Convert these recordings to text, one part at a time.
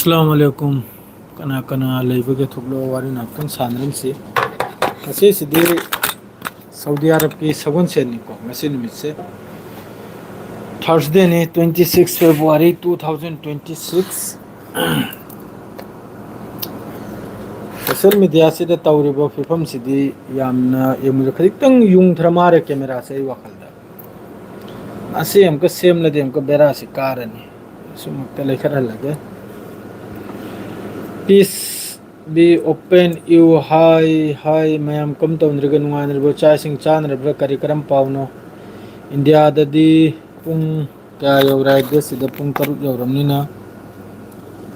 अस्सलाम वालेकुम कना कना लेबगे थुगलो वारी नातन सानरमसी असीसिदि सऊदी अरब की सगुन से निको ngasi numit se Thursday ne 26 February 2026 social media se da tawriba fifam sidi yamna yemul khaditang yung thramare camera se wakhalda ase amka sem la dem ko bera se karani sumukta lekhara lage peace be open you hi mayam kam to nriga nungan ribo chai sing chan rabra kari karam pauno india da di pung kya yaurai de sida pung taruk yauramnina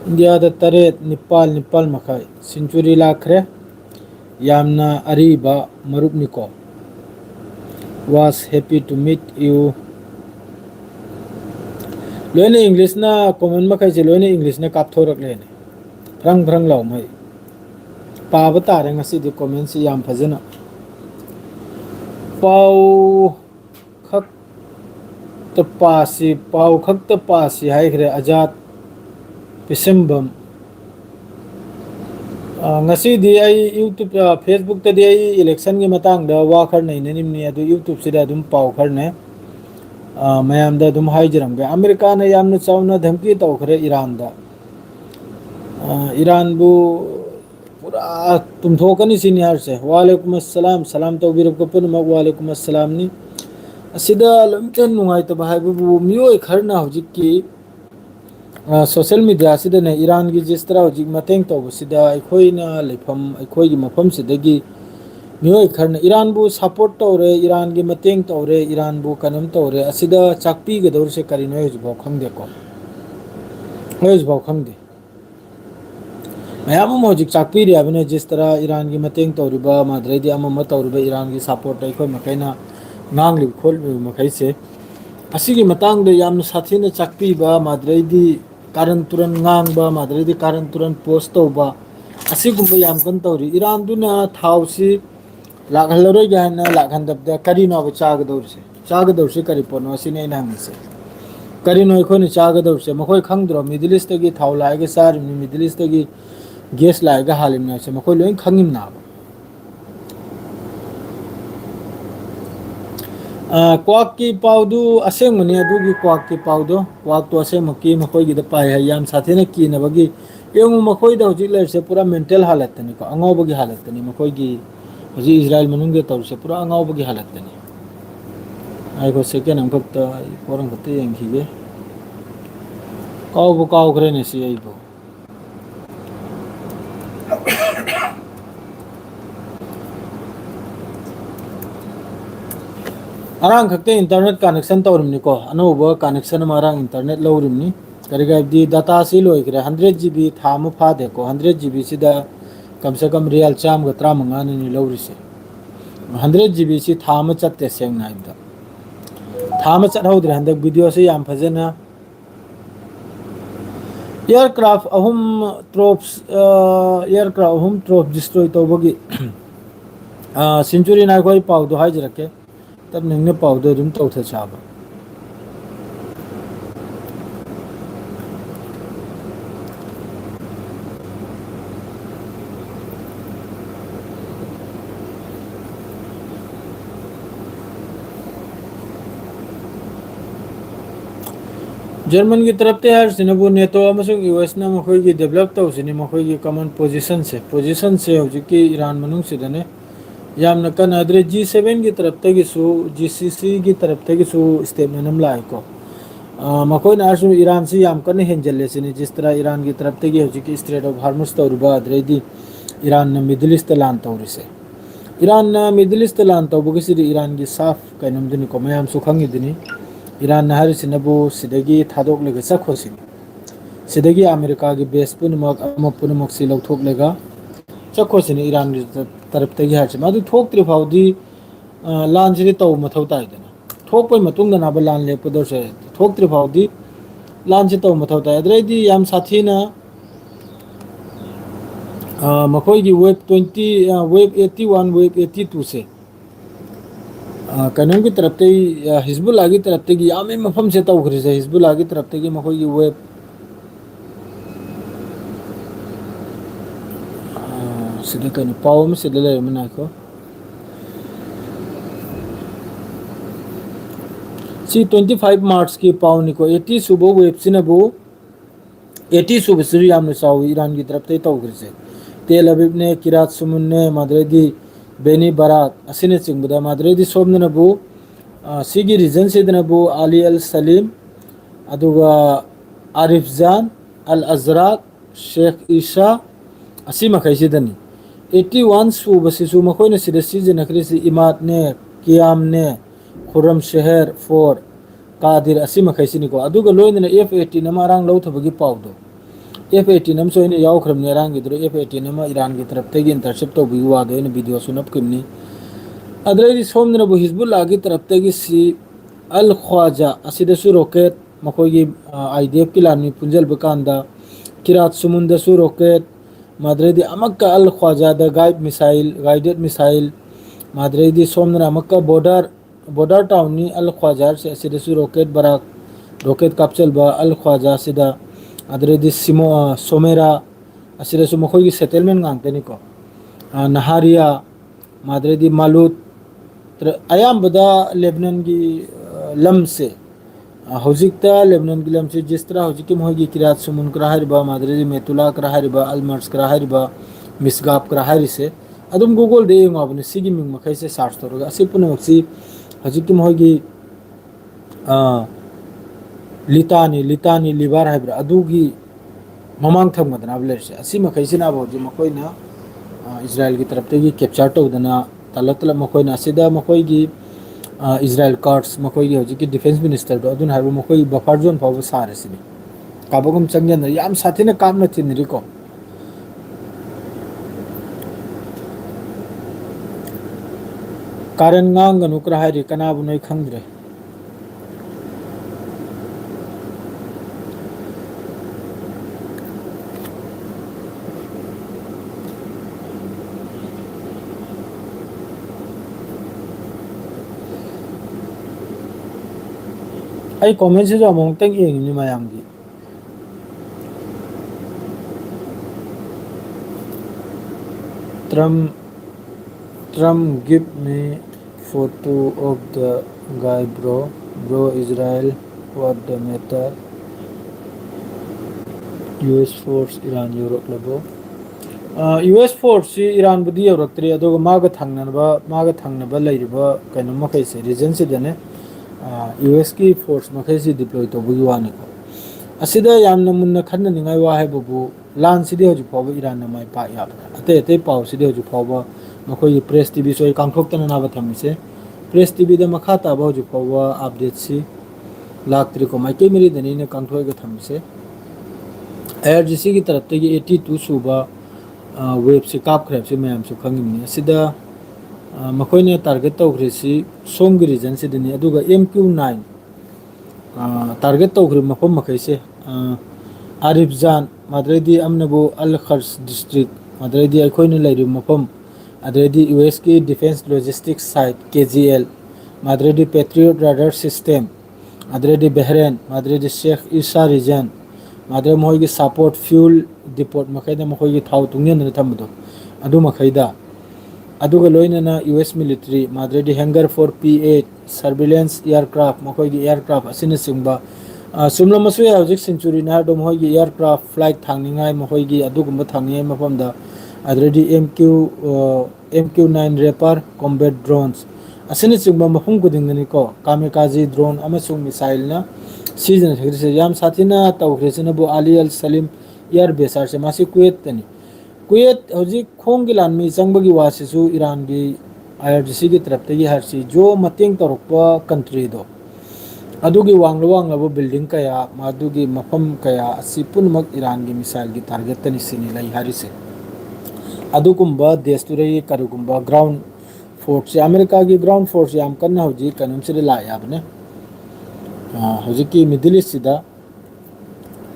india da taret nipal makai century lakhre yamna ariba marup niko was happy to meet you loine english na comment makai je loine english na kap thorak lene rang law mai पाब तारे ngasi di comment si yam phajana pau khak ta pasi hai gre ajat pisembam ngasi di ai youtube facebook ta di ai election gi matang da wa khar nei ne nimni adu youtube sida dum pau khar ne mayam da dum hai jiram ga america na yam na chawna dhamki taw khare iran da iran bu पूरा तुम थोकनी senior से वालेकुम अस्सलाम सलाम तो बिरब को पुन वालेकुम अस्सलाम नि असिदा लमचन नुंगाई तो भाई बु मियो खरना हजिक की सोशल मीडिया सिदा ने ईरान की जिस तरह हजिक मतेंग तो सिदा अखोइना लेफम अखोइ मफम सिदगी मियो खरना ईरान बु सपोर्ट तो रे ईरान की मतेंग तो रे ईरान बु कनम तो रे असिदा चाकपी के दौर से करिनो हजबो खंगदे को हजबो खंगदे मैम हजिक चाकपीरी है जिस तरह ईरान की मतेंग तौरीब माद्रेदी तौरीब ईरान की सपोर्ट अखोई मखैना गांगली खोल मखै से असिगी मतंग दे याम साथीना चाकपीब माद्रेदी कारण तुरन गांगब माद्रेदी कारण तुरन पोस्ट तौब असिगुंब याम कन तौरी ईरान दुना थाउसी लाखहलरोय गाना लाखहंदबदा करिनो अब चागदौरसे करि पोनो असिने नांगसे करिनो अखोने चागदौरसे मखोय खंगद्रो मिडिल ईस्ट की थाउ लागे सार मिडिल ईस्ट की गैस लाएगा हालिम ना से मखोय लोइन खंगिम ना क्वाक की पाउदु असेंग मने अदुगी क्वाक की पाउदो क्वाक तो असेंग मकी मखोय गी द पाय याम साथेने की नबगी एंग मखोय द होजि लेर से पूरा मेंटल हालत तनी को अंगौबगी हालत तनी मखोय गी होजि इजराइल मनुंग दे तौर से पूरा अंगौबगी हालत तनी आई को सेकेंड हम फक्त पोरंग फते यंखिगे काव करे ने सी आइबो अरांग खक्ते इंटरनेट कनेक्शन तौरमनिको अनोब कनेक्शन मारांग इंटरनेट लौरिमनि करिगाबदी डाटा सी लोइग्रे 100 GB थाम फादे को 100 GB सिदा कम से कम रियल चाम गत्रा मंगानी नि लौरिसे 100 GB सी थाम चत्ते सेंग नाइदा थाम चढ़ौद्रे हंदक वीडियो से याम फजना एयरक्राफ्ट अहुम ट्रोप डिस्ट्रॉय तौबगी सेंचुरी नाय कोई पाउदो हाइजरके तब नंगने पाउदो दुम तौथे चाबा जर्मन की तरफ ते हर सिनबु नेटो अमसुंग यूएस ना मखोय की डेवलप तो सिनी मखोय की कॉमन पोजीशन से हजिकी ईरान मनुंग सिदने यामना कन अदरे G7 की तरफ तगी सु GCC की तरफ तगी सु स्टेटमेंट हम लाइको मखोय ना आसु ईरान से याम कन हेंजले सिनी जिस तरह ईरान की तरफ तगी हजिकी स्ट्रेट ऑफ हार्मुज तौरबा अदरेदी ईरान न मिडिल ईस्ट लान तौरिसे ईरान न मिडिल ईस्ट लान तौबगी सिरी ईरान की साफ कैनम दिनी को मयाम सुखंगी दिनी ईरान हर सिनबु सिदगी थादोक लेगा सखोसि सिदगी अमेरिका की बेस पुनमक पुनमक सि लौथोक लेगा सखोसिनी ईरान की तरफ तगी हर मदु थोकत्रि फाउदी लान सिरि तौ मथौ ताइदना थोकपै मतुंग ना लान लेपदो से थोकत्रि फाउदी लान सि तौ मथौ ताइ अद्रैदी याम साथीना मखोय की वेब 20 वेब 81 वेब 82 से कनम की तरफ ते हिजबुल्लाह की तरफ ते यामे मफम से तौखरि से हिजबुल्लाह की तरफ ते मखोय की web sida kano paum sida le mana ko si 25 March ki paum ni ko 80 subo web sinabu 80 subo siri yamne sawi Iran ki taraf te tawgrise Tel Aviv ne Kiryat Shimon ne Madredi Beni Barak asine chingbuda Madredi somna nabu sigi region sidnabu Ali Al Salim aduga Arif Jan Al Azraq Sheikh Isa asima kaisidani 81 suba sisu makoina sida season akrisi Imad ne Qiyam ne Khurram Sheher 4 Qadir asima kaisini ko aduga loina F18 nama rang lau thabagi pawdo F18 nam so ina yaw khram ne rang gidro F18 nama Iran ki taraf te gi intercept to bi wa do ina video sunap kimni adredi somna bu Hizbullah ki taraf te gi si Al Khwaja asida su rocket makogi IDF ki lani punjal bakanda Kiryat Shimon da su rocket Madredi amakka Al Khwaja da guided missile Madredi somna amakka border town ni Al Khwaja se asida su rocket barak rocket capsule ba Al Khwaja sida adredi Somera asida su makogi settlement ngang tani ko Naharia Madredi Malut ayam bada Lebanon gi lam se hojikta Lebanon gilam se जिस तरह hojiki mogi Kiryat Shimon krahariba Madredi Metula krahariba Almars krahariba Misgab krahari se adum Google de ngabne sigi ming makai se search toroga asipuna maksi hojiki mogi litani libar haibra adugi mamang tham gadana ablerse asima kai sina boji makoina Israel ki taraf te gi capture to dana talatla makoina sida makoigi Israel cards makoigi hojiki defense minister do adun haibu makoi buffer zone pawu sare sini kabagum changyan yam sathina kam na tinri ko karan ngang ganu kra hari kana bu noi khangdre ai comment se jo mong teng ing ni mayang gi Trump give me photo of the guy bro Israel what the matter US force Iran Europe labo US force si Iran budi Europe adoga maga thangnaba leiriba kaino makai se region se dane US ki force makai si deploy to bugi wani ko asida yamna munna khanna ningai wa haibu lan sidi hoju phawa Iran na mai pa ya ate paw sidi hoju phawa makoi press TV soi kangthok tan na ba thamise press TV da makha ta ba hoju phawa update si laktri ko mai ke meri dani ne kangthoi ga thamise IRGC की तरफ से 82 सुबह web से काप खरेब से ma'am से खंगी सिदा मखोई ने target तौग्रे सी सोम की रीजन से दनी अदुगा MQ9 टारगेट तौग्रे मफम मखै से आरिफ जान माद्रेदी अमनबो अल खर्स डिस्ट्रिक्ट माद्रेदी अखोई ने लैरि मफम अद्रेदी US की डिफेंस लॉजिस्टिक्स साइट KGL माद्रेदी पैट्रियट राडार सिस्टम अद्रेदी बहरेन माद्रेदी शेख ईसा रीजन माद्रे मोई सपोर्ट फ्यूल डिपोट मखैदा मखोई थाउ तुंगन थमदो अदु मखैदा अदुगा लोइनना US मिलिट्री माद्रेडी hangar for P8 surveillance aircraft मखोई एयरक्राफ्ट असिन सिंगबा सुमला मसु हजिक सेंचुरी ना दो मखोई एयरक्राफ्ट फ्लाइट थांनिंगाय मखोई अदुगुम थांनिय मफमदा अद्रेडी MQ9 रेपर कॉम्बैट ड्रोन्स असिन सिंगबा मफम गुदिंगनी को कामिकाजी ड्रोन अमसुंग मिसाइल ना सीजन से याम साथीना तौग्रेसना बु Ali Al Salim एयर बेसर से मासी कुवैत हजिक खोंग की लान में चंबगी वासिसु ईरान की IRGC की तरफ से हरसी जो मतेंग तौरपा कंट्री दो अदुगी वांगलो बिल्डिंग कया मादुगी मफम कया असि पुनमक ईरान की मिसाइल की टारगेट तनि सिनी लाई हरिसे अदुकुंबा देश तुरे करुकुंबा ग्राउंड फोर्स से अमेरिका की ग्राउंड फोर्स याम कन्ना हजिक कनुम से ला याबने हजिक की मिडिल ईस्ट सिदा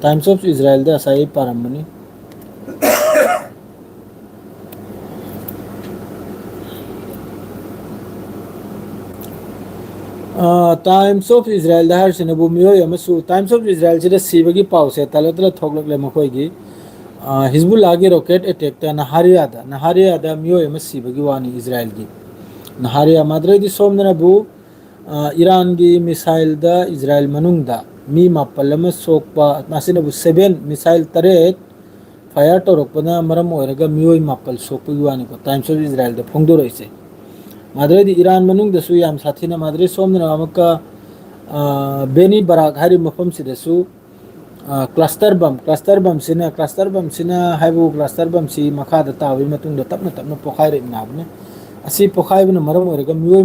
टाइम्स ऑफ इजराइल दा साई पारमनी टाइम्स ऑफ इजराइल दा हरसिन बु मियो यमसु टाइम्स ऑफ इजराइल से सिबगी पाव से तलतल थोगलक ले मखोई की हिजबुल्लाह रॉकेट अटैक नहारिया मियोय सिबगी वानी इजराइल की नहारिया माद्रेदी सोमनबू ईरान की मिसाइल इजराइल मनुंगदा मी मापल सोकपा मासिनबू 7 मिसाइल तरेत फायर तौरपना मरम ओइरगा मियोय मापल सोकपगी वानी को टाइम्स ऑफ इजराइल द फोंदोरइसे माद्रेदी ईरान मनुंगदसु याम साथीना माद्रे सोमना अमका बेनी बराक हारी मफम सिदसु क्लस्टर बम सिना हाइबु क्लस्टर बम सी मखादा तावी मतुंग तपना तपना पोखाइरे नाबने असी पोखाइबना मरम ओइरगा मियोय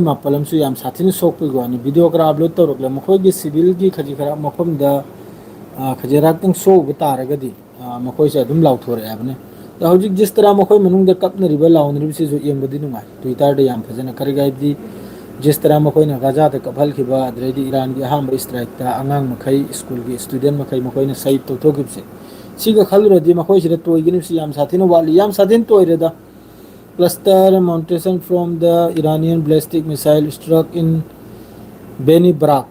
मापलमसु याम साथीना सोकपगी वानी वीडियो करा अपलोड तौरकले मखोयगी सिविल की खजी खरा मफमदा खजेराक्तंग सोब तारगदी मखोयसे अदुम लाउथोरे याबने दा हौजिक जिस तरह मखोय मनुंगदा कपनरिबा लाउनरिबसिजु येंबदी नुंगाय ट्विटर दे याम फजना करिगायदी जिस तरह मखोयना गाजा दा कफलखिबा अद्रेदी ईरान की अहम स्ट्राइक ता अंगांग मखै स्कूल की स्टूडेंट मखै मखोयना सही तोथोगिबसे सिगा खलुरदी मखोयसिदा तोयगिनिबसि याम साथीना वाली याम साथीन तोयरेदा cluster mountation from the Iranian ballistic missile struck in Beni Brak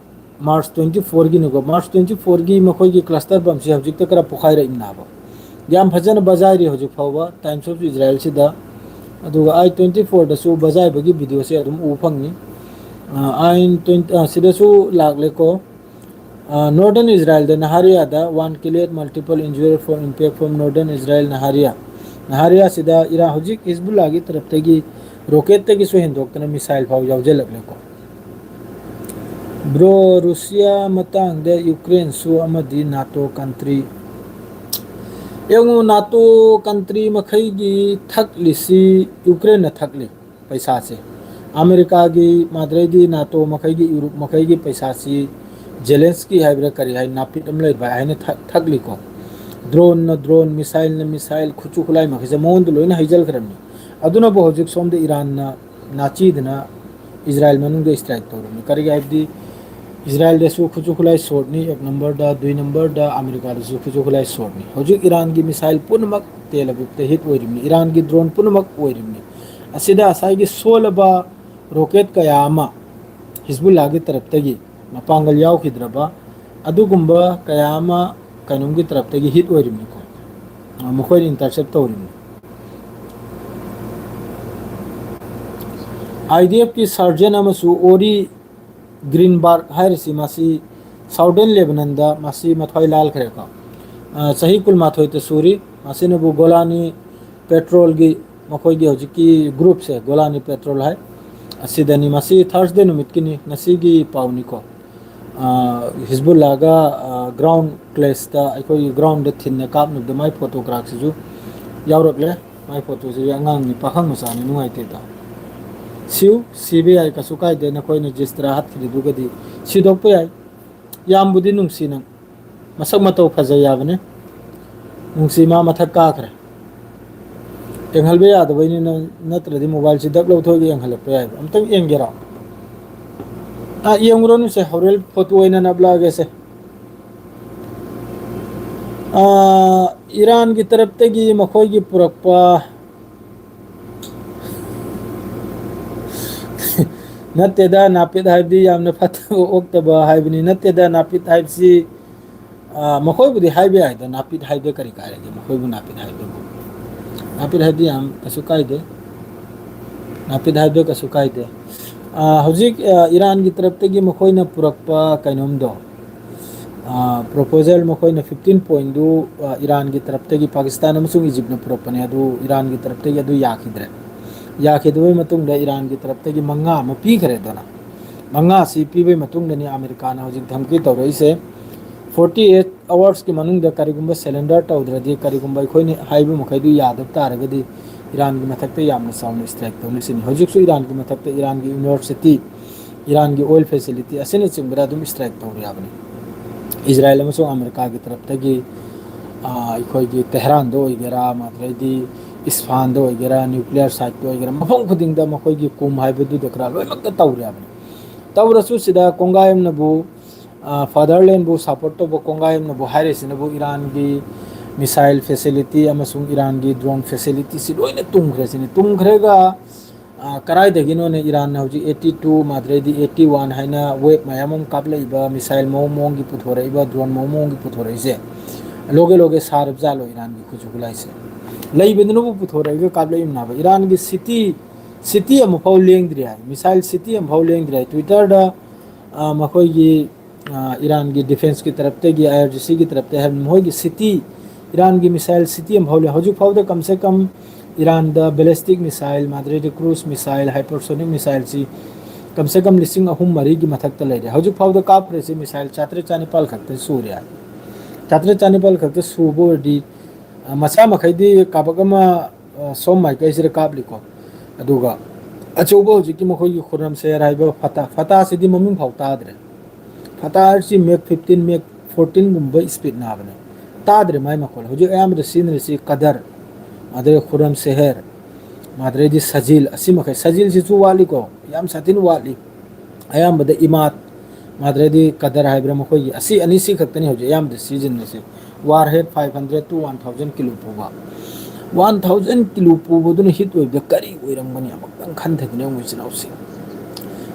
March 24 की नुको March 24 की मखोई की क्लस्टर बम से हजिक तक पुखाई रही नाबा याम फजन बजाय रे हजिक फावा टाइम्स ऑफ इजराइल सिदा अदुगा I-24 दसु बजाय बगी वीडियो से अदुम उ फंगनी I-20 सिदसु लागले को northern Israel द नहारिया दा 1 killed multiple injured for impact from northern Israel Nahariya सिदा इरा हजिक हिजबुल्लाह की तरफ तगी रॉकेट तगी सो हिंदोक्तना मिसाइल फाव यावजेलकले को ब्रो रूसिया मतंग दे यूक्रेन सु अमदी नाटो कंट्री एंगो नाटो कंट्री मखई की थकलिसी यूक्रेन न थकली पैसा से अमेरिका की माद्रेदी नाटो मखई की यूरोप मखई की पैसा से जेलेंस्की हाइब्रा करी हाइ नापित अमले भाई ने थकली को ड्रोन मिसाइल खुचु खुलाई मखिसे मोंद लोइना हाइजल करमनी अदुना बो हजिक सोमदे ईरान ना नाचीदना इजराइल मनुंग स्ट्राइक तौरनी करी हाइबदी इजराइल देसु खुचु खुलाई सोडनी 1 नंबर दा 2 नंबर दा अमेरिका देसु खुचु खुलाई सोडनी हजिक ईरान की मिसाइल पुनमक तेलबुते हिट ओइरिमनी ईरान की ड्रोन पुनमक ओइरिमनी असिदा असाई की सोलबा रॉकेट कयामा हिजबुल्लाह की तरफ तगी मपांगल यावखिद्रबा अदुगुंबा कयामा कानून की तरफ तगी हिट ओइरिमनी को मखोय इंटरसेप्ट तौरिमनी IDF की सर्जन अमसु ओरी ग्रीनबर्ग हायरसी मासी साउदर्न लेबनान दा मासी मथाई लाल खरेका सही कुल माथोय ते सूरी मासी नबु गोलानी पेट्रोल की मखोय की हजिकी ग्रुप से गोलानी पेट्रोल है असिदनी मासी थर्सडे नुमित की नसी की पावनी को हिजबुल्लाह का ग्राउंड क्लेस दा अखोय ग्राउंड दे थिन काप नुद माय फोटोग्राफ से यावरकले माय फोटो से अंगांग नि पाखंग मसानी नुंगाइते दा CBI कसु कायदे नखोयने जिस तरह हाथ खिदुगदी सिदोप याय यामबुदी नुंसी नंग मसक मतौ फजै याबने नुंसी मा मथक काखरे एंगलबे यादबैनि नत्रदि मोबाइल से दक लौथोगे एंगलप याय अमतंग एंगेरा येंगरोनु से हौरेल फोटो ओइना नबलागे से ईरान की तरफ तगी मखोय की पुरकपा नत्तेदा नापित हाइबदी यामने फतबो ओक्तबा हाइबनी नत्तेदा नापित हाइबसी मखोयबुदी हाइबे हाइदा नापित हाइबे करी कारेगे मखोयबु नापित हाइबे याम कसु कायदे नापित हाइबे कसु कायदे हौजिक ईरान की तरफ तगी मखोयना पुरकपा कैनोमदो प्रपोजल मखोयना 15 पॉइंट दु ईरान की तरफ तगी पाकिस्तान अमसुंग इजिप्ट न पुरकपने अदु ईरान की तरफ तगी अदु याखिद्रे याखिदवे मतुंग ईरान की तरफ तगी मंगा म पीखरे दोना मंगा सी पीबे मतुंग दनी अमेरिका ना हजिक धमकी तौरई से 48 आवर्स की मनुंग the करिगुंबा cylinder तौद्रदी करिगुंबा खोइने highway मखैदु Yadav तारगदी Iran की मथकते यामना साउंड स्ट्राइक तौनिसिन हजिकसु ईरान की मथकते ईरान की यूनिवर्सिटी ईरान की ऑयल फैसिलिटी असिने चिंबरा दुम स्ट्राइक तौर याबनी इजराइल अमसुंग अमेरिका की तरफ तगी अखोई की तेहरान दो इगेरा माद्रेदी इस्फान दो इगेरा न्यूक्लियर साइट दो इगेरा मफम खुदिंग दा मखोई की कुम हाइबदु दकरा लोइमक तौर याबनी तौरसु सिदा कोंगायम नबु फादरलैंड बु सपोर्ट तो कोंगायम नबु हाइरेसिन बु ईरान की मिसाइल फैसिलिटी अमसुंग ईरान की ड्रोन फैसिलिटी सि लोइने तुंगखरेसिनि तुंगखरेगा कराइदगिनो ने ईरान हौजी 82 माद्रेदी 81 हाइना वेब मयामम कापलेइबा मिसाइल मोमोंगी पुथोरेइबा ड्रोन मोमोंगी पुथोरेइसे लोगे लोगे सारब जालो ईरान की खुजुगुलाइसे लेइबेदनो पुथोरेइबा कापलेइमनाबा ईरान की सिटी अमफाउ लेंद्रि हाय मिसाइल सिटी अमफाउ लेंद्रि हाय ट्विटर दा मखोइगी ईरान की डिफेंस की तरफ ते की आईआरजीसी की तरफ ते मोइगी सिटी ईरान की मिसाइल सिटी अमफाउ ले हौजु फाउ कम से कम ईरान द बैलिस्टिक मिसाइल माद्रेडी क्रूज मिसाइल हाइपरसोनिक मिसाइल सी कम से कम लिसिंग अहुम मरी की मथक लेरे हौजु फाउ काप्रे से मिसाइल 4-4 खक्ते सूर्य 4-4 खक्ते सूबोडी मसा मखैदी काबकमा सोम माइकैसे कापलिको अदुगा अचौबो हौजिकी मखोइगी खुरम शेर हाइबा फता सिदी ममिंग फाउ ताद्रे फता सी मेक 15 मेक 14 गुंबा स्पीड नाबने ताद्रे माइ मखोल हौजु अयाम रसीन रसी कदर माद्रे खुरम शहर माद्रेदी सजिल असी मखै सजिल सिचु वाली को याम सतिन वाली अयाम बद इमात माद्रेदी कदर हाइब्रा मखोइगी असी अनिसी खक्तनी हौजु अयाम द सीजन से वार हेड 500 to 1000 किलो पुबा 1000 किलो पुबदुन हिट ओइबे करी ओइरंगमनि अमक्तन खन्थगिने मुइसिनाउसी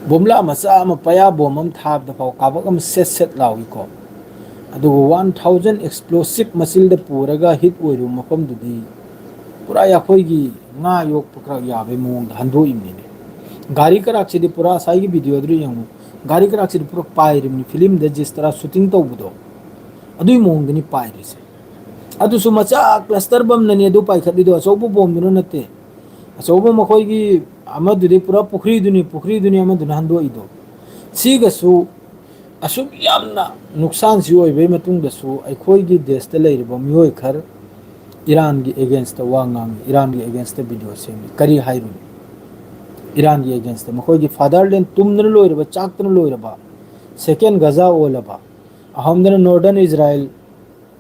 बोमला मचा अम पया बोमम थाब द फाउ काबकम सेट लावी को अदु 1000 एक्सप्लोसिव मसिल द पुरगा हिट ओइरु मफम दुदी पूरा याखोइगी nga yok pukra yabe mong hando imni गाड़ी कराक से पूरा साई की वीडियो दु यंगु गाड़ी कराक से पूरा पाइरिमनि फिल्म द जिस तरह शूटिंग तौबदो अदुई मोंग दनि पाइरिसे अदु सु मचा क्लस्टर बम ननि अदु पाइखदिदो अचौबो बम दुनो नते अचौबो मखोइगी अमदुदि पूरा पुखरी दुनि अमदुन हंदो इदो सिगसु असुक यामना नुकसान सि ओइबे मतुंग दसु अखोइगी देशते लेरिबो मियोय खर ईरान की अगेंस्ट वांगांग ईरान की अगेंस्ट वीडियो से करी हाइरु ईरान की अगेंस्ट मखोइगी फादरलैंड तुमदन लोइरबा चाकतन लोइरबा सेकेंड गजा ओलबा अहमदन नॉर्दर्न इजराइल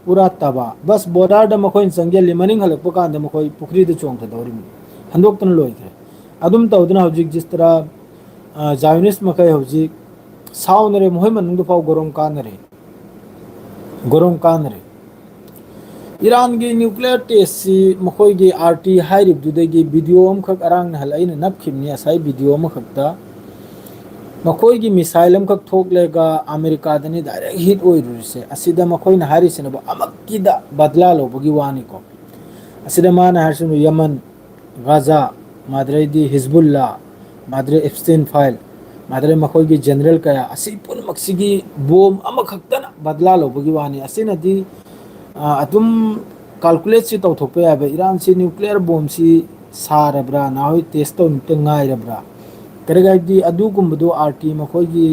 पूरा तबा बस बॉर्डर द मखोइन संगे लिमनिंग हलक पकांद मखोइ पुखरी द चोंग दौरी हंदोक्तन लोइखे अदुम तौदना हौजिक जिस तरह जायनिस मखै हौजिक साउनरे मोहि मनुंग फाउ गोरों कानरे ईरान की न्यूक्लियर टेस्ट से मखोइगी आरटी हाइरिबदुदगी वीडियो अमखक अरांग हलैना नपखिमनि असाई वीडियो अमखकता मखोइगी मिसाइल अमखक थोकलेगा अमेरिका दनि डायरेक्ट हिट ओइरुसे असिदा मखोइना हारिसिनबो अमक्कीदा बदला लोबगी वानिको असिदा माना हारिसिनु यमन गाजा माद्रेदी हिजबुल्ला माद्रे एप्स्टीन फाइल माद्रे मखोइगी जनरल कया असि पुनमक्सिगी बोम अमखकतना बदला लोबगी वानी असिनदी अदुम कैलकुलेट से तौथोपे याबे ईरान से न्यूक्लियर बॉम्ब से सारब्रा नाहोय टेस्ट तो ngairabra करेगाइदी अदुगुम्बदो आरटी मखोइगी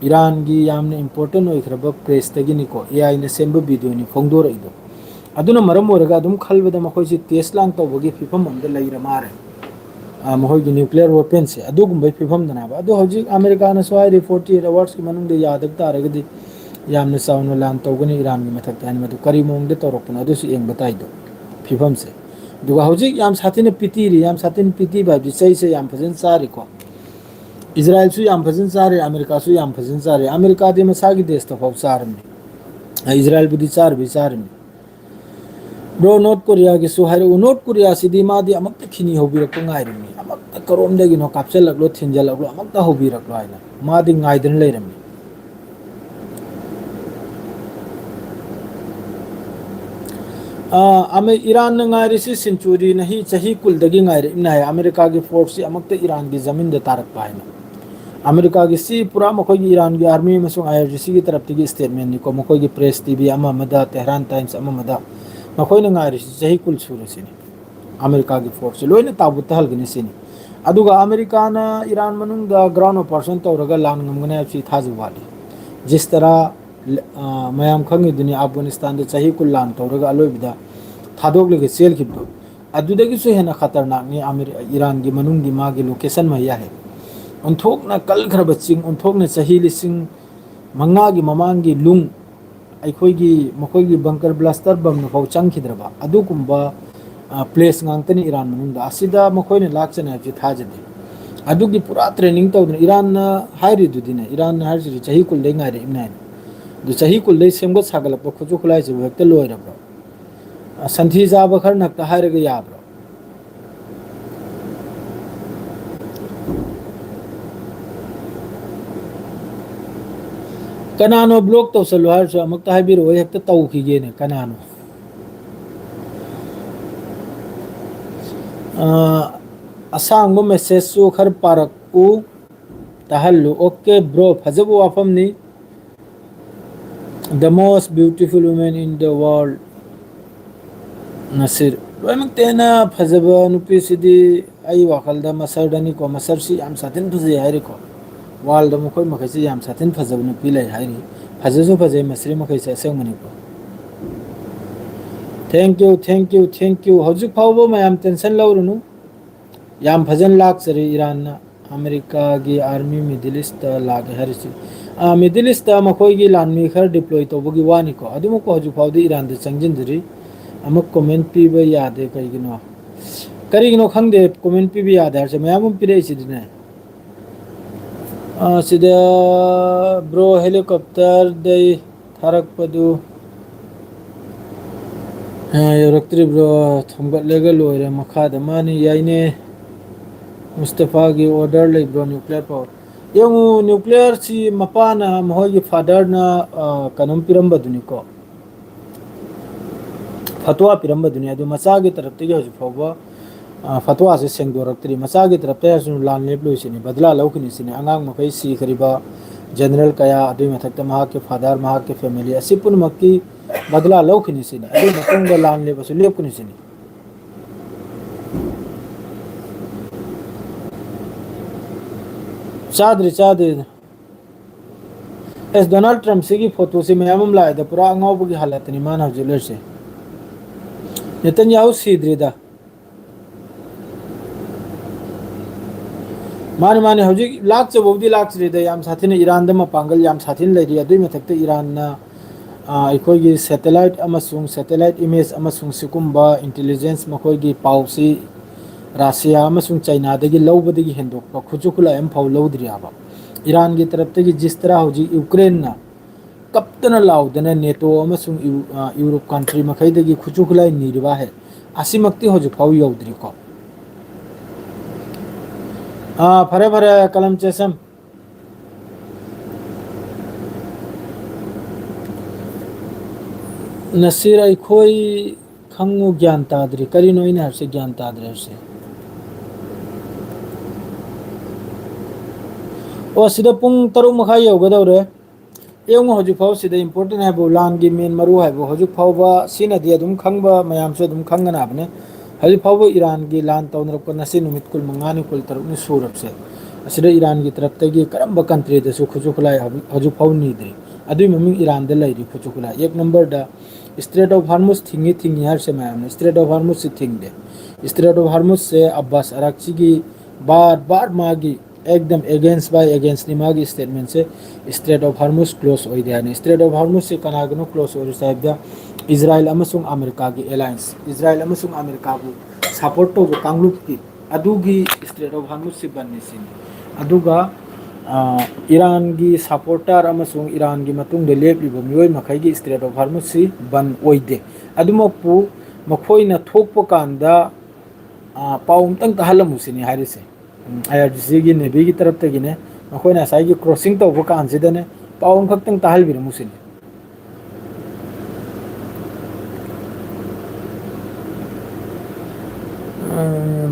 ईरान की यामने इंपोर्टेंट ओइखरबा प्रेस तगिनिको एआई ने सेंबो वीडियो नि फोंदोरइदो अदुना मरम ओरगा अदुम खलबदा मखोइसी टेस्ट लांग तौबगी फिफम अमदा लैरा मारे मखोइगी न्यूक्लियर वेपन से अदुगुम्बै फिफम दनाबा अदु हौजिक अमेरिका ना स्वाइ 48 आवर्स की मनुंग दे यादक तारगदी यामने साउन लान तौगनी ईरान की मथक तान मदु करी मोंग दे तौरपन अदुसु एंग बताइदो फिफम से दुगा हौजिक याम साथिने पितीरी याम साथिन पिती बाबी सही से याम फजन सारिको इजराइल सु याम फजन सारे अमेरिका सु याम फजन सारे अमेरिका दे मसागी देश तो फौ सारमने इजराइल बुदी चार भी सारमने ब्रो नॉर्थ कोरिया की सु हाइरो नॉर्थ कोरिया सिदी मादी अमक्ता खिनी होबिरक ngairimi अमक्ता करोम देगी नो कापचलकलो थिनजलकलो अमक्ता होबिरकलो आइना मादी ngaइदन लेरमने ईरान ngairisi सेंचुरी नहीं चाही कुलदगी ngaइरना है अमेरिका की फोर्स से अमक्ता ईरान की जमीन दे तारक पाइना अमेरिका की सी पूरा मखोई ईरान की आर्मी मसुंग आईआरजीसी की तरफ की स्टेटमेंट निको मखोई की प्रेस टीवी अमा मदा तेहरान टाइम्स अमा मदा मखोई ngairisi चाही कुल सुरसिनी अमेरिका की फोर्स लोइना ताबु तहलगनी सिनी अदुगा अमेरिका ना ईरान मनुंग दा ग्राउंड ऑपरेशन तौरगा लान ngमगने आपसी थाजु वाली जिस तरह मयाम खंगी दुनिया अफगानिस्तान दे चाही कुल लान तौरगा अलोइबिदा थादोगलेगे सेल खिबदो अदुदगी सु हेना खतरनाक नि ईरान की मनुंग की मागी लोकेशन मया है उन्थोकना कल खरब चिंग उन्थोकना चाही लिसिंग मंगा की ममांग की लुंग अखोइगी मखोइगी बंकर ब्लास्टर बम नफौ चंखिद्रबा अदुकुंबा प्लेस ngang ईरान मनुंदा असिदा मखोइने लाक्चना जि थाजदे अदुगी पूरा ट्रेनिंग तौदन ईरान हाइरि दुदिने ईरान हाइरि चाही कुल दे ngaire इमनाय दु चाही कुल दे सेमगो सागलप खुजु खुलाइ जे हेक्ते लोइरब्रो संथी जाब खर नक्ता हाइरगे याब्रो Kanano block to sa luhar so magtahibiro hekta tawkhige ne kanano asangbo message su khar parak u tahallu okay bro fajabu wafam ni the most beautiful woman in the world Nasir loimak tena fajaba nupi sidi ai wakalda masar dani ko masar si am satin phajai hairi ko wal da mukoi makai si am satin fajaba nupi lai hairi fajasu fajai masri makai sa sang mani ko thank you hojuk phawbo mayam tension laurunu yam fajan lak sari Iran na America gi army middle east lag harisi middle east makoi gi lanmi khar deploy to bogi wani ko adumo ko hojuk phawdi Iran de changjin diri amak comment piba yade karigino khangde comment piba yade har se mayam pire sidine sida bro helicopter dai tharak padu yoraktri bro thomgat legal loire makha da mani yaine Mustafa gi order le bro nuclear power yung nuclear si mapana mahoi gi father na kanum piram baduni ko fatwa piram baduni adu macha gi taraf te gi phawba fatwa se sengdoraktri macha gi taraf te sun lan leblo sini badla laukini sini angang makai si khariba general kaya adu mathakta maha ke father maha ke family asipun makki badla laukini sini adu matungda lan leba su lepkuni sini chadri es Donald Trump se gi photo se mayamam lai da pura angau bugi halat ni man hawjuler se Netanyahu sidri da mani hawji lak che bodi lak re da yam sathine Iran da ma pangal yam sathin lai ri adui mathakta Iran na aikoi gi satellite amasung satellite image amasung sikumba intelligence makoi gi pausi Russia amasung China dagi lawbadagi hendok pa khujukula em phau lawdri aba Iran gi taraf te gi jis tarah hoji Ukraine na kaptana lawdana NATO amasung Europe country makai dagi khujukula ni riba he asimakti hoju phau yawdri ko phare kalam chesam Nasir aikoi khangu gyan tadri kari no ina harse gyan tadri harse o sida pung taru makhai yogadawre yung hojuk phau sida important hai bo lan gi main maru hai bo hojuk phau ba sina dia dum khangba mayam se dum khangana abne hojuk phau Iran gi lan tawnrap ko nasi numit kul mangani kul taru ni surap se asida Iran gi tarap te gi karamba country de su khujukulai hojuk phau ni dri adui maming Iran de lai ri khujukulai ek number da Strait of Hormuz thingi har se mayam Strait of Hormuz se thing de Strait of Hormuz se Abbas Arakchi gi bar magi ekdam against ni magi statement se Strait of Hormuz close oi de ani Strait of Hormuz se kanagno close oi sahib da Israel amasung America gi alliance Israel amasung America bu support to kanglup ki adugi Strait of Hormuz se banni sin aduga Iran gi supporter amasung Iran gi matung de leplibo mioi makai gi Strait of Hormuz si ban oide adumokpu makhoina thokpo kanda paum tang tahalamu sini harise IRGC gi Navy gi taraf te gi ne makhoina sai gi crossing to bo kan sidane paum khak tang tahal bir musini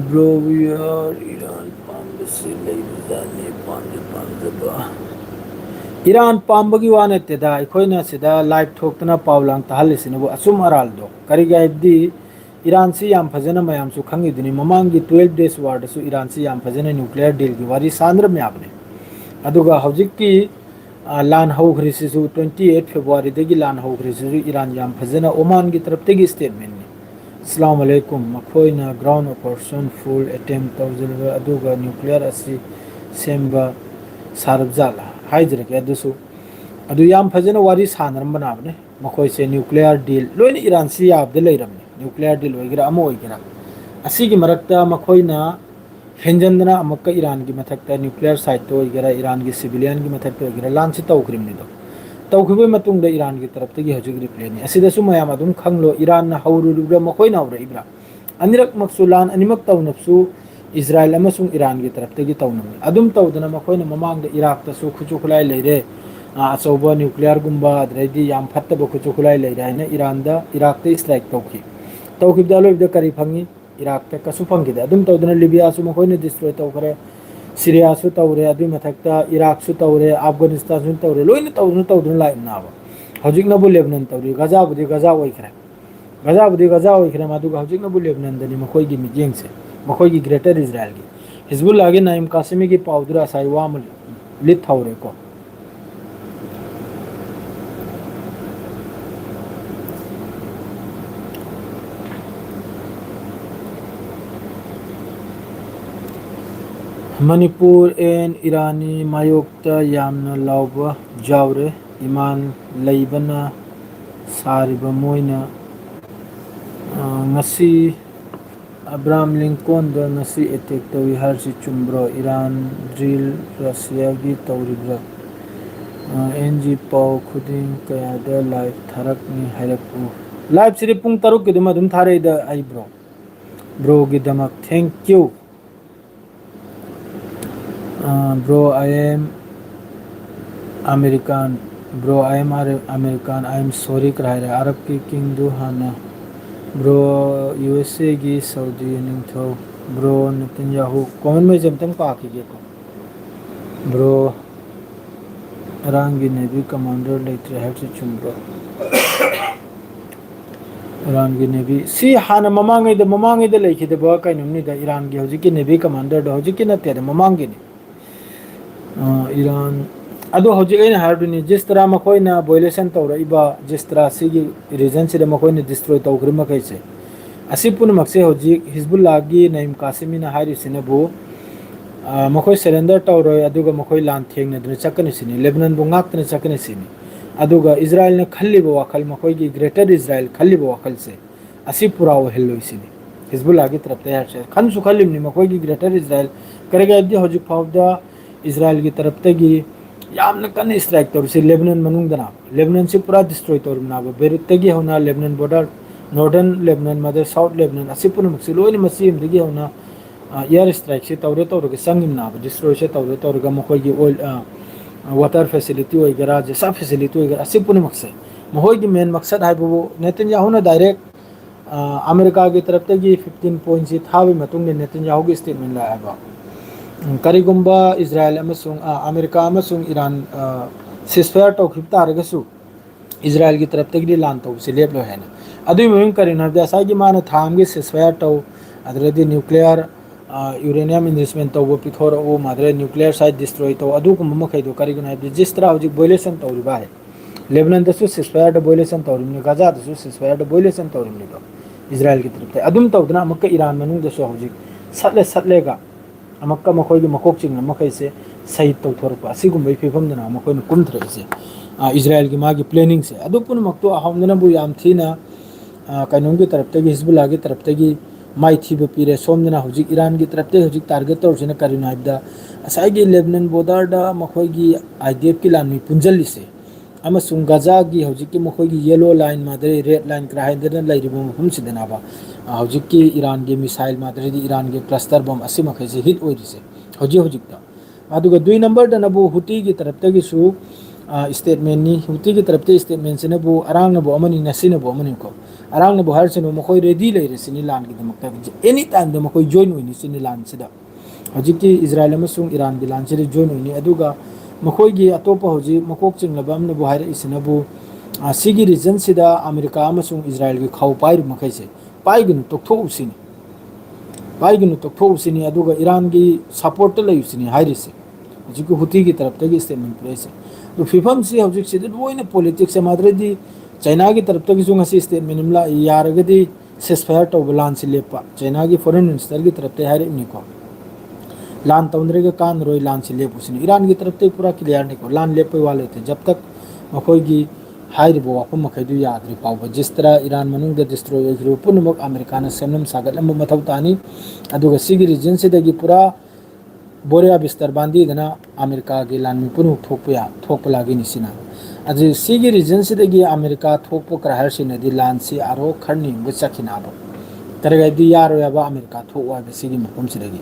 bro we are Iran pambasi leizani pandaba Iran pambagi wane teda ikhoina sida live thoktana pawlang tahalisine bo asum araldo kariga ibdi Iran si yam phajana mayam su khangi duni mamangi 12 days war su Iran si yam phajana nuclear deal gi wari sandra me apne aduga hojik ki lan hawghri si su 28 February degi lan hawghri si Iran yam phajana Oman gi taraf tegi statement ni Assalamu alaikum makhoina ground operation full attempt tawjilwa aduga nuclear asi semba sarabjala haijra ke adusu adu yam phajana wari sanram banabne makhoi se nuclear deal loini Iran si yab de leiramne nuclear deal oigira amo oigira asigi marakta makhoina henjandana amakka Iran gi mathakta nuclear site to oigira Iran gi civilian gi mathakta oigira lanchi tawkrimni do tawkhibe matung da Iran gi taraf tegi hojig reply ni asida su mayam adum khanglo Iran na hawru rubra makhoina awra ibra anirak maksulan animak tawnapsu Israel अमसुंग Iran की तरफ तगी तौनमी अदुम तौदना मखोइना ममांग the Iraq तसु खुचु खुलाई लेरे अचौबा nuclear गुम्बा अदरैदी याम फत्तब खुचु खुलाई लेरे हाइना ईरान द इराक ते स्ट्राइक तौखि तौखिब द लोइब द करी फंगी इराक ते कसु फंगी द अदुम तौदना लिबिया सु मखोइना डिस्ट्रॉय तौखरे सीरिया सु तौरे अदु मथक्ता इराक सु तौरे अफगानिस्तान सु तौरे लोइना तौदना लाइम नाबा हौजिक नबु लेबनान तौरी गजा बुदी गजा ओइखरे गजा ओइखरे मादुगा हौजिक नबु लेबनान दनि मखोइगी मिजेंग से मखोइगी ग्रेटर इजराइल की हिजबुल्लाह के नाइम कासिमी की पाउदरा साई वाम लिथ थाउरे को मणिपुर एन ईरानी मायोक्ता यामना लाउबा जावरे इमान लैबना सारिबा मोइना ngasi अब्राहम लिंकन द ngasi अटैक तवी हारसी चुम्ब्रो ईरान ड्रिल रशिया की तौरिब्रा एनजी पाव खुदिंग कयादा लाइव थरकनी हायरकु लाइव सिरि पुंग तरुक की दुम दुम थारे द आई ब्रो की दमक thank you bro I am American bro I am American I am sorry कराए अरब की किंग दो हाना ब्रो यूएसए की सऊदी निंथो ब्रो नेतन्याहू कमेंट में जमतम पाकी के को ब्रो ईरान की नेवी कमांडर लेटर है से चुम्ब्रो ईरान की नेवी सी हाना ममांगे द लेखि द बा काइनुमनी द ईरान की हौजी की नेवी कमांडर द हौजी की नते द ममांगे नि ईरान अदो हौजी अइना हारदुनी जिस तरह मखोइना वायलेशन तौरइबा जिस तरह सिगी रीजन से मखोइना डिस्ट्रॉय तौग्रि मखैसे असि पुनमक्से हौजी हिजबुल्लाह की नईम कासिमीना हारिसिनबु मखोइ सरेंडर तौरोय अदुगा मखोइ लान थेंगनदुना चकनि सिनी लेबनान बु ngakतने चकनि सिनी अदुगा इजराइल ने खल्लिबो वाखल मखोइ की ग्रेटर इजराइल खल्लिबो वाखल से असि पुराव हेलोइ सिनी हिजबुल्लाह की तरफ तैयार से खन सुखलिमनी मखोइ की ग्रेटर इजराइल करेगा दि हौजी फावदा इजराइल की तरफ तगी यामना कन स्ट्राइक तौर से लेबनान मनुंगदना लेबनान से पूरा डिस्ट्रॉय तौर नाबो बेरुत तगी होना Lebanon border northern Lebanon mother south Lebanon असि पुनमक्से लोइनि मसी दगी होना एयर स्ट्राइक से तौरे तौर के संगिम नाबो डिस्ट्रॉय से तौर ग मखोइ की ऑयल वाटर फैसिलिटी वगैरह जैसा फैसिलिटी वगैरह असि पुनमक्से मखोइ की मेन मकसद हाइबो नेतन्याहू ना डायरेक्ट अमेरिका की तरफ तगी 15 पॉइंट से थाबे मतुंग नेतन्याहू की स्टेटमेंट लायाबा करिगुम्बा इजराइल अमसुंग अमेरिका अमसुंग ईरान सिसफायर तौखिब तारगसु इजराइल की तरफ तगी लान तौ से लेबलो है ना अदुई ममिंग करिना दसा की मान थाम के सिसफायर तौ अदरदि न्यूक्लियर यूरेनियम इन्वेस्टमेंट तौ पिथोर ओ मादरे न्यूक्लियर साइट डिस्ट्रॉय तौ अदु कुम मखैदो करिगुना जिस तरह हौजिक वायलेशन तौरिबा है लेबनान दसु सिसफायर द वायलेशन तौरिमनि गाजा दसु सिसफायर द वायलेशन तौरिमनि दो इजराइल की तरफ अदुम तौदना मक्क ईरान मनुंग दसु हौजिक सटलेगा अमक्का मखोइ की मकोक चिंग मखैसे सही तौथोरपा सिगुम फिफमदना मखोइन कुमथ्रेसे इजराइल की मागी प्लानिंग से अदु पुन मक्तो अहमदना बु याम थीना काइनों की तरफ तगी हिजबुल्लाह की तरफ तगी माइ थीब पीरे सोमदना हौजिक ईरान की तरफ ते हौजिक टारगेट तौरसिना करिना हाइबदा असाइगी लेबनान बॉर्डर दा मखोइगी आईडीएफ की लानमी पुंजलिसे अमसुंग गाजा की हौजिक की मखोइगी येलो लाइन मादरे रेड लाइन क्राइदना लाइरिबो मफम सिदनाबा हौजिक की ईरान की मिसाइल मादरे दी ईरान के क्लस्टर बम असि मखैसे हिट ओइरिसे हौजिक अदुगा दुई नंबर दनबु हुती की तरफ तगिसु स्टेटमेंट नि हुती की तरफ ते स्टेटमेंट सिनबु अरांगनबु अमनि नसिनबु अमनि को अरांगनबु हारसिनो मखोइ रेडी लेरिसिनि लान की दमकता एनी टाइम द मखोइ जॉइन ओइनि सिनि लान सिदा हौजिक की इजराइल अमसुंग ईरान की लान सिरि जॉइन ओइनि अदुगा मखोइ की अतोपा हौजि मकोक चिंगलबा अमनबु हाइर इसिनबु सिगी रीजन सिदा अमेरिका अमसुंग इजराइल की खाउ पाइर मखैसे पाइगनु तोक्थोउसिनी अदुगा ईरान की सपोर्ट लैसिनी हाइरिसे हौजिक हुती की तरफ तगी स्टेटमेंट प्रेसे तो फिफम से हौजिक सिदे लोइना पॉलिटिक्स से माद्रेदी चाइना की तरफ तगी जुंग से स्टेटमेंट इमला यारगदी सेसफायर तौब लान से लेपा चाइना की फॉरेन मिनिस्टर की तरफ ते हाइरिमनि को लान तौंद्रे के कान रोय लान से लेपुसिनी ईरान की तरफ ते पूरा क्लियर नहीं को लान लेपे वाले थे जब तक मखोइ की हाइरिबो वाफम मखैदु याद्रि पाव जिस तरह ईरान मनुंग डिस्ट्रॉय होइखिरो पुनमक अमेरिका ने सेमनम सागतलम मथौ तानी अदुगा सिगी रीजन से दगी पूरा बोरिया बिस्तर बांधी दना अमेरिका की लान पुनु थोकप लागी निसिना अजि सिगी रीजन से दगी अमेरिका थोकप कराहर सिनदि लान से आरो खरनि बुचखिनाबो तरगदि यारो याबा अमेरिका थोवा सिगी मफम सिदगी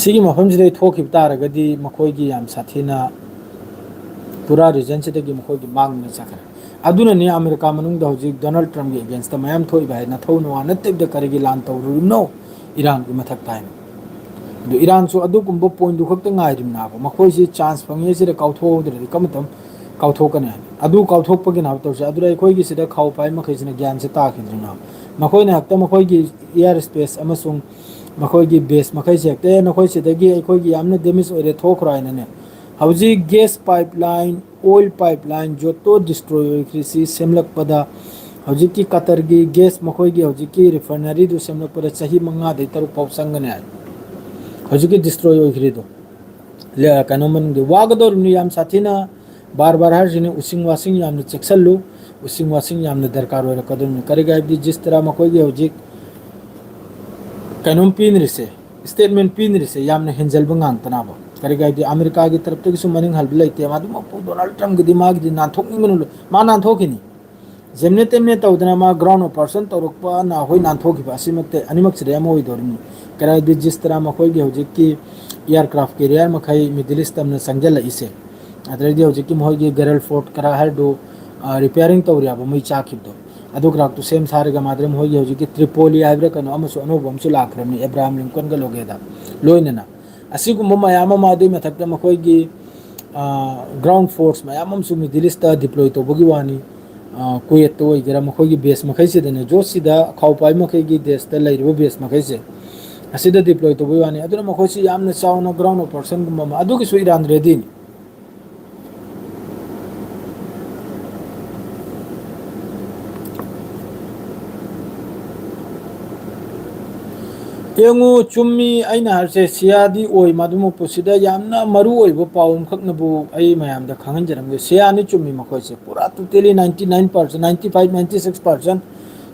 सिगी मफमसिदे थोखिब तारगदी मखोयगी याम साथीना पूरा रीजन से तगी मखोयगी मांग न सकरे अदुननि अमेरिका मनुंग हौजिक डोनाल्ड ट्रम्प गी अगेंस्ट मयाम थोइ भाई न थौ नो नत्ते करगी लान तौरु नो ईरान की मथक ताइम दु ईरान सो अदु कुंबो पॉइंट दु खक्त ngaइरिम नाबो मखोय सि चांस फंगे सिरे काउथोदरे कमतम काउथोकने अदु काउथोकपगी नाब तौसे अदु अखोयगी सिदा खाउ पाइ मखैसिना ज्ञान से ताखिद्रिना मखोयना हक्ता मखोयगी एयर स्पेस अमसुंग मखोयगी बेस मखैसे हक्ते नखोय सिदगी अखोयगी यामना डेमेज ओरे थोखराइनने हौजी गैस पाइपलाइन ऑयल पाइपलाइन जो तो डिस्ट्रॉय होइख्रिसि सेमलकपदा हौजी की कतर की गैस मखोयगी हौजी की रिफाइनरी दु सेमलकपदा सही मंगा दे तरु पाउ संगने हौजी की डिस्ट्रॉय होइख्रिदो ले कनोमन दे वागदोर नि याम साथीना बार बार हर जिने उसिंग वासिंग यामने चेक्सलु उसिंग वासिंग यामने दरकार होय कदम करेगा दी जिस तरह मखोयगी हौजी कनोम pin Rise statement pin Rise यामने Hanzel बंगांग तनाबो करेगा दी अमेरिका की तरफ तक सुमनिंग हल लेते मादु मपु डोनाल्ड ट्रम्प की दिमाग दी नाथोकनी मनु मा नाथोकिनी जेमने तेमने तौदना मा ग्राउंड ऑपरेशन तौरकपा ना होय नाथोकिबा सिमक्ते अनिमक सिरे अम होय दोरनी करेगा दी जिस तरह मखोयगी हौजी की एयरक्राफ्ट कैरियर मखै मिडिल ईस्ट तमने संजल इसे अदरदी हौजी की मखोयगी गेरल फोर्ट करा हर दो रिपेयरिंग तौरियाबो मै चाखिबदो अदु ग्राफ्ट सेम सारेगा माद्रम होय हौजी की ट्रिपोली हाइब्रा कनो अमसु अनोबमसु लाखरमनी एब्राहिम लिंकन गा लोगेदा लोइनना असिगुम मयाम मादे मथक्ता मखोयगी ग्राउंड फोर्स मयाम सु मिडिल ईस्ट डिप्लॉय तौबगी वानी कुवेत तो ओइगेरा मखोयगी बेस मखैसिदने जोसिदा खाउपाई मखैगी देशता लैरिबो बेस मखैसे असिदा डिप्लॉय तौबगी वानी अदुना मखोयसी यामना चाउना ग्राउंड ऑपरेशन गुम अदुगी सु ईरान रेडी येंगु चुम्मी अइना हरसे सियादी ओइ मादुमो पुसिदा यामना मरु ओइबो पाउम खकनबु अइ मयामदा खंगनजरमगे सियानी चुम्मी मखोयसे पूरा टोटली 99% 95 96%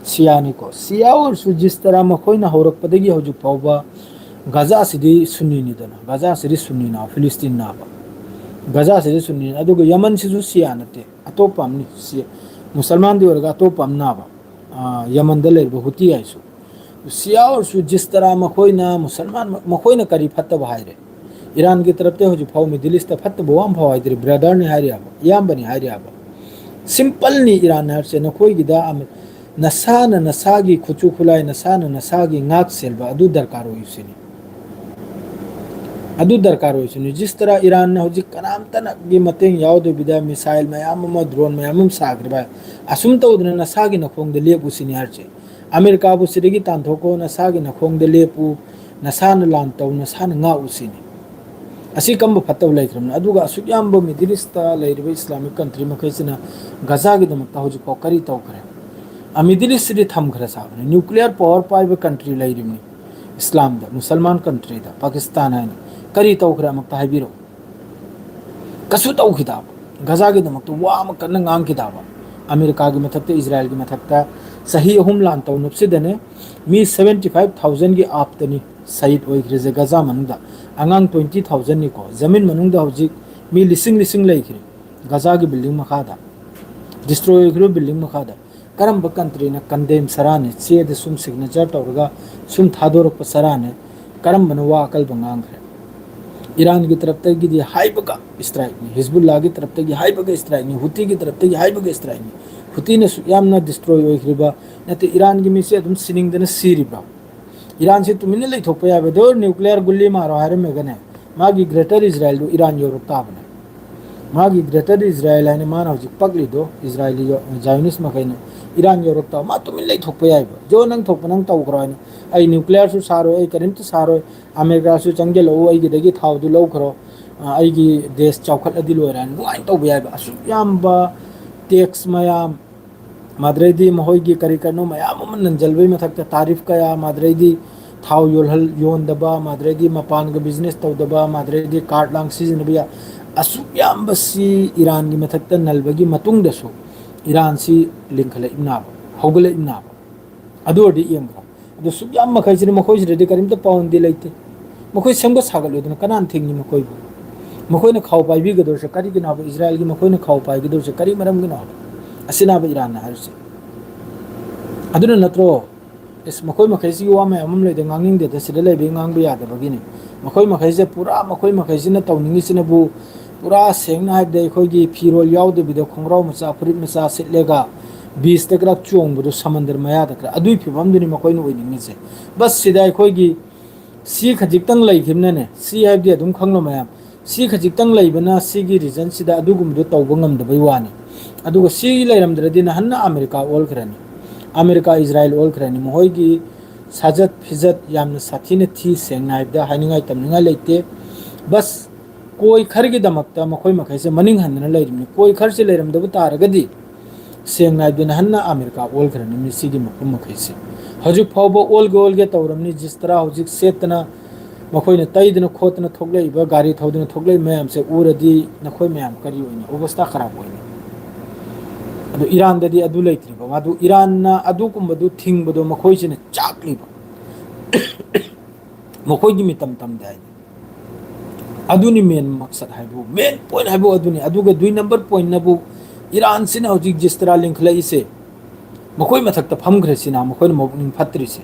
सियानी को सिया और सु जिस तरह मखोयना हौरकपदगी हौजु फाउबा गाजा सिदी सुन्नी दना गाजा सिदी सुन्नी ना फिलिस्तीन ना गाजा सिदी सुन्नी अदुगो यमन सिजु सिया नते अतोपमनी सिया मुसलमान दी ओरगा अतोपम नाबा यमन दले बहुती आइसु सिया और सु जिस तरह मखोयना मुसलमान मखोयना करी फत्तब हायरे ईरान की तरफ ते हजु फाउ मिडिल ईस्ट फत्तब वाम फाउ हायरे ब्रदर ने हायरियाबा याम बनी हायरियाबा सिंपल नि ईरान हर से नखोय गिदा नसाना नसागी खुचु खुलाय नसाना नसागी ngaक सेलबा अदु दरकार होइसिनी अदु दरकार होइसिनी जिस तरह ईरान ने हजि कनामतना गी मतेंग यावदो बिदा मिसाइल मयाम म ड्रोन मयाम साग्रबा असुम तौदना नसागी नखोंग दे लेपुसिनी हरचे अमेरिका बुसिदगी तांथोको नसागी नखोंग दे लेपु नसान लान तौ नसान nga usini asi kambo फत्तव लाइक्रम अदुगा असुयामबो मिडिल ईस्ट लाइरिबो इस्लामिक कंट्री मखैसिना गाजा गी दमक हजि को करी तौखरे आ मिडिल ईस्ट दि थमखरे साबने न्यूक्लियर पावर पाइब कंट्री लाइरिमनि इस्लाम दा मुसलमान कंट्री दा पाकिस्तान है करी तौखरे मक हाइबिरो कसु तौखिदा गाजा गी दमक वाम कन्न ngang किदाबा अमेरिका की मथक्ते इजराइल की मथक्ता सही अहुम लान तौ नुपसिदने मी 75,000 की आपतनी सहिद ओइख्रिजे गजा मनुदा अंगांग 20,000 नि को जमीन मनुदा हौजिक मी लिसिंग लिसिंग लैख्रि गजा की बिल्डिंग मखादा डिस्ट्रॉय ओइख्रि बिल्डिंग मखादा करम कंट्री ने कंडेम सराने चेद सुम सिग्नेचर तौरगा सुम थादोरप सराने करम बनवा अकल बंगांग ईरान की तरफ तक की हाइबगा स्ट्राइक नि हिजबुल्लाह की तरफ तक हाइबगा स्ट्राइक नि हुती की तरफ तक हाइबगा स्ट्राइक नि हुती ने यामना डिस्ट्रॉय ओइख्रिबा नते ईरान की मिसे अदुम सिनिंग दने सीरिबा ईरान से तुमिने ले थोपया बेदो न्यूक्लियर गुल्ली मारो हारे मेगने मागी ग्रेटर इजराइल दो ईरान यूरोप ताबने मागी ग्रेटर इजराइल आने मान हौजि पगली दो इजराइली जायनिस मखैने ईरान यूरोप ता मा तुमिने ले थोपया जो नंग थोप नंग तौग्राइन आई न्यूक्लियर सु सारो आई करिमत सारो अमेरिका सु चंगेलो आई गी दगी थाव दु लौखरो आई गी देश चौखट अदि लोरान नुआइ तौबया असु यामबा टैक्स मयाम माद्रेदी महोयगी करी करनो मयाम मन नंजलबे मथक्ता तारीफ कया माद्रेदी थाव योलहल योंदबा माद्रेदी मपान के बिजनेस तौदबा माद्रेदी कार्ड लांग सीजनबिया असु याम बसी ईरान की मथक्ता नलबगी मतुंग दसु ईरान सी लिंखले इनाब होगले इनाब अदोडी यंगा अदो सु याम मखैजरी मखोज रेडी करिम तो पाउंड दि लैते मखोय संग सागलो दन कनान थिंगनि मखोय मखोयने खाव पाइबी गदोर से करी गिनाब इजराइल की मखोयने खाव पाइ गदोर से करी मरम गिनाब असिनाब ईरान हरसे अदुना नत्रो इस मखोई मखैसी वा मैं अमम लेदे ngang de sida lebe ngang bi yada bagini मखोई मखैसे पूरा मखोई मखैसिना तौनिंगिसिनबु पूरा सेंगना हाइबदे अखोइगी फिरोल यावदबिदे खोंग्राव मचा फुरित मचा सिटलेगा बीच तकरा चोंबदो समंदर मया तकरा अदुई फिबमदुनि मखोइनो ओइनिंगिसे बस सिदा अखोइगी सी खजिक्तंग लैखिबनने सी हाइबदे अदुम खंगलो मयाम सी खजिक्तंग लैबना सीगी रीजन सिदा अदुगुमदो तौबो ngamdbai वानी अदुगा सी लैरमद्रदि नहन्ना अमेरिका ओलखरनि अमेरिका इजराइल ओलखरनि महोइगी साजत फिजत यामना साथीने थी सेंगना हाइबदा हाइनिंगाइ तमनिंगा लेते बस कोई खरगी दमकता मखोई मखैसे मनिंग हन्ना लैरिमनि कोई खरसे लैरमदबु तारगदि सेंगना हाइबदना हन्ना अमेरिका ओलखरनि मिसिगी मखुम मखैसे हजुक फावबो ओलगे तौरमनि जिस तरह हजुक सेतना मखोइने तैदना खोतना थोगलैबा गाड़ी थौदना थोगलै मयाम से उरदि नखोइ मयाम करी ओइने अवस्था खराब ओइने अदु ईरान ददि अदु लैत्रिबा मादु ईरान ना अदु कुंबदु थिंगबदो मखोइसिने चाकलिबा मखोइगी मितम तमदाइ अदुनि मेन मकसद हाइबु मेन पॉइंट हाइबु अदुनि अदुगा दुई नंबर पॉइंट नबु ईरान सिना हजिक जिस तरह लिंखलैसे मखोइ मथक्ता फमग्रेसिना मखोइ मौकनिंग फत्रिसे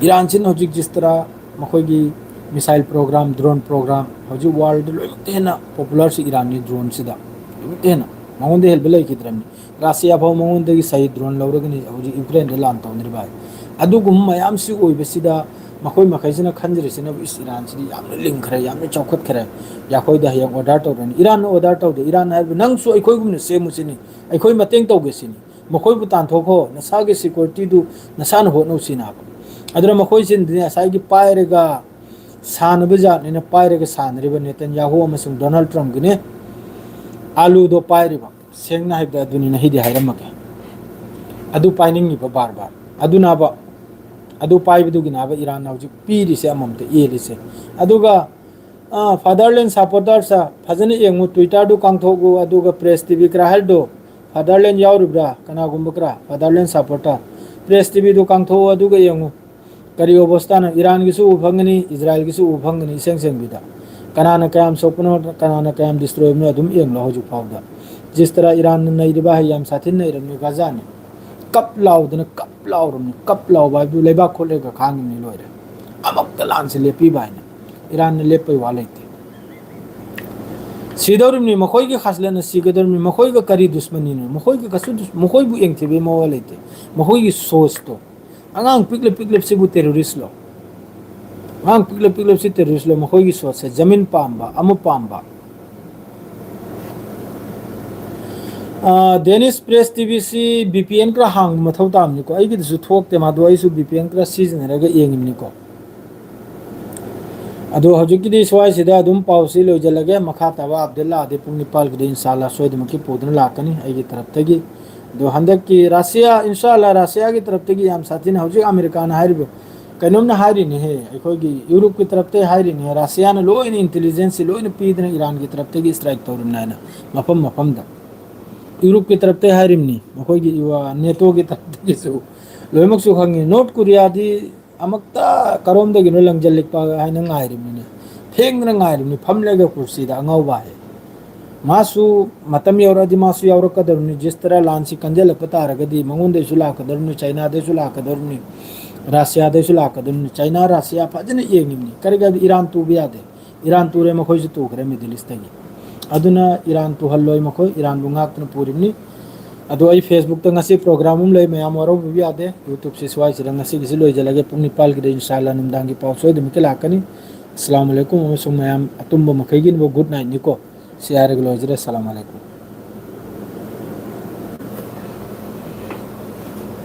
ईरान सिना हजिक जिस तरह मखोइगी मिसाइल प्रोग्राम ड्रोन प्रोग्राम हजिक वर्ल्ड लोइमतेना पॉपुलर से ईरानी ड्रोन सिदा लोइमतेना मंगोंदे हेल्प लैखिद्रमनि रासिया फाव मंगोंदगी सही ड्रोन लौरगनि हजिक यूक्रेन दे लान तौनिरबाय अदुगुम मयाम सि ओइबसिदा मखोइ मखैसिना खंजरिसिना इस ईरान सिदि यामना लिंखरे यामना चौखतखरे याखोइदा हयं ऑर्डर तौरनि ईरान ऑर्डर तौदे ईरान हाइब नंगसु अखोइगुमने सेमुसिनि अखोइ मतेंग तौगेसिनि मखोइबु तानथोखो नसागे सिक्योरिटी दु नसाना होनौसिना अदुरा मखोइसिन असाइगी पाइरेगा सानबे जातनिना पाइरेगा सानरिबा नेतन्याहू अमसुंग डोनाल्ड ट्रम्प गिने आलू दो पाइरिबा सेंगना हाइबदा अदुनिना हिदि हाइरमके अदु पाइनिंगिबा बार बार अदुनाबा अदु पाइबदुगिनाबा ईरान हौजिक पीरिसे अममते एलिसे अदुगा फादरलैंड सपोर्टर सा फजने येंगु ट्विटर दु कांगथोगु अदुगा प्रेस टीवी क्रा हलदो फादरलैंड यावरिब्रा कनागुम्बक्रा फादरलैंड सपोर्टर प्रेस टीवी दु कांगथो अदुगा येंगु करी अवस्था ना ईरान गिसु उफंगनी इजराइल गिसु उफंगनी सेंग सेंग बिदा कनाना कयाम सोपनो कनाना कयाम डिस्ट्रॉय में अदुम येंगलो हौजु फावदा जिस तरह ईरान नैरिबा हयाम साथिन नैरमनि गाजा ने कप लाउरमनि कप लाउ बाइबु लेबा खोलेगा खांगनि लोइरे अमक्ता लान से लेपी बाइना ईरान ने लेपै वालैते सिदौरमनि मखोइगी खासलेना सिगदरमनि मखोइगा करी दुश्मनी ने मखोइगी कसु मखोइबु एंगथेबे मवालैते मखोइगी सोच तो अंगांग पिकले सिबु टेररिस्ट लो अंगांग पिकले सि टेररिस्ट लो मखोइगी सोच से जमीन पाम्बा अमु पाम्बा डेनिस प्रेस टीवी सी बीपीएन क्रा हांग मथौ तामनिको आइगी दसु थोकते मादो आइसु बीपीएन क्रा सिजनरगा येंगिमनिको अदो हजुकिदी स्वाइ सिदा अदुम पाउसी लोइजलगे मखा तवा अब्दुल्ला आदि पुंग निपाल गिदे इंशाल्लाह सोइदमकी पुदन लाकनी आइगी तरफ तगी दो हंदक की रसिया इंशाल्लाह रसिया की तरफ तगी हम साथिन हजुक अमेरिका ना हारिबो कनोमना हारिने हे अखोगी यूरोप की तरफ ते हारिने रसिया ना लोइन इंटेलिजेंस लोइन पीदने ईरान की तरफ तगी स्ट्राइक तौरनायना मफम दा यूरोप की तरफ ते हारिमनी मखोगी नेटो की तरफ तगिसु लोइमकसु खंगी नॉर्थ कोरिया दी अमक्ता करोम दगिनो लंगजल लिखपा हाइना ngaइरिमनी फेंगना ngaइरिमनी फमलेगा कुर्सीदा अंगावबा है मासु मतम यौरदि मासु यौरकदरनि जिस तरह लांसी कंजलक तारगदि मंगोंदेसु लाकदरनि चाइना देसु लाकदरनि रसिया देसु लाकदरनि चाइना रसिया फजने येंगिमनी करगा ईरान तुबियादे ईरान तुरे मखोइसु तुखरे मिडिल ईस्ट तगी अदुना ईरान तुहल्लोय मखोइ ईरान बुंगाक्तन पुरिमनी अदो आई फेसबुक ता ngasi प्रोग्राम उम लय मयाम वरो बियादे यूट्यूब से स्वाइ सिरा ngasi गिसि लोय जलगे पुंगनि पाल गिदे इंशाल्लाह नुमदांगी पाउसोय दमके लाकनी अस्सलाम वालेकुम अमसुम मयाम अतुम्ब मखैगिन बो गुड नाइट निको सियारे ग्लोजरे अस्सलाम वालेकुम।